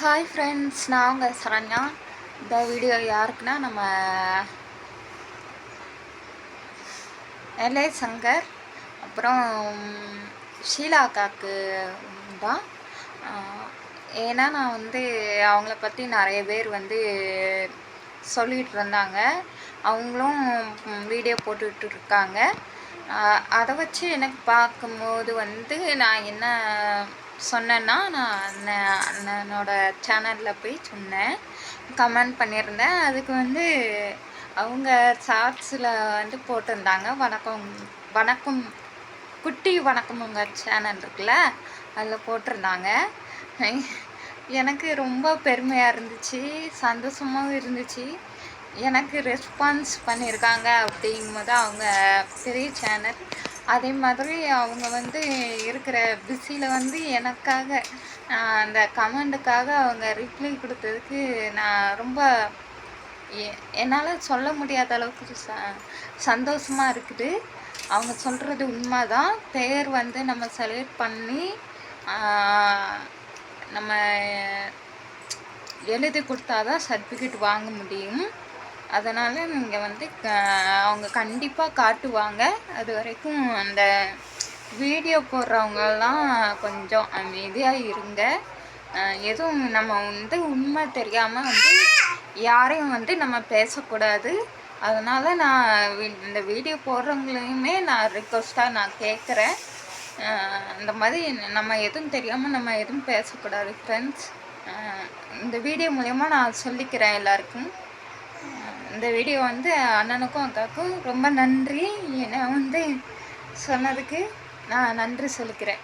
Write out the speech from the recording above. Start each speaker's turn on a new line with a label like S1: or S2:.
S1: Hi friends, நான் உங்கள் சரண்யா. இந்த வீடியோ யாருக்குன்னா நம்ம எல்ஐ சங்கர் அப்புறம் ஷீலா அக்காவுக்கு தான். ஏன்னா நான் அவங்கள பற்றி நிறைய பேர் சொல்லிகிட்டு இருந்தாங்க. அவங்களும் வீடியோ போட்டுக்கிட்டு இருக்காங்க. அதை வச்சு எனக்கு பார்க்கும்போது நான் என்ன சொன்னேன்னா, நான் அண்ணனோட சேனலில் போய் சொன்னேன், கமெண்ட் பண்ணியிருந்தேன். அதுக்கு அவங்க ஷார்ட்ஸில் போட்டிருந்தாங்க, வணக்கம் வணக்கம் குட்டி வணக்கம் உங்கள் சேனல் இருக்குல்ல, அதில் போட்டிருந்தாங்க. எனக்கு ரொம்ப பெருமையாக இருந்துச்சு, சந்தோஷமாகவும் இருந்துச்சு. எனக்கு ரெஸ்பான்ஸ் பண்ணியிருக்காங்க அப்படிங்கும்போது அவங்க பெரிய சேனல். அதே மாதிரி அவங்க இருக்கிற பிஸியில் எனக்காக அந்த கமெண்ட்டுக்காக அவங்க ரிப்ளை கொடுத்ததுக்கு நான் ரொம்ப என்னால் சொல்ல முடியாத அளவுக்கு சந்தோஷமாக இருக்குது. அவங்க சொல்கிறது உண்மை தான். பேர் நம்ம செலக்ட் பண்ணி நம்ம எழுதி கொடுத்தா தான் சர்டிஃபிகேட் வாங்க முடியும். அதனால் நீங்கள் அவங்க கண்டிப்பாக காட்டுவாங்க. அது வரைக்கும் அந்த வீடியோ போடுறவங்கெல்லாம் கொஞ்சம் அமைதியாக இருங்க. எதுவும் நம்ம உண்மை தெரியாமல் யாரையும் நம்ம பேசக்கூடாது. அதனால் நான் இந்த வீடியோ போடுறவங்களையுமே நான் ரிக்வஸ்ட்டாக நான் கேட்குறேன். இந்த மாதிரி நம்ம எதுவும் தெரியாமல் நம்ம எதுவும் பேசக்கூடாது ஃப்ரெண்ட்ஸ். இந்த வீடியோ மூலயமா நான் சொல்லிக்கிறேன் எல்லாருக்கும். இந்த வீடியோ அண்ணனுக்கும் அக்காவுக்கும் ரொம்ப நன்றி. என்னை சொன்னதுக்கு நான் நன்றி சொல்லிக்கிறேன்.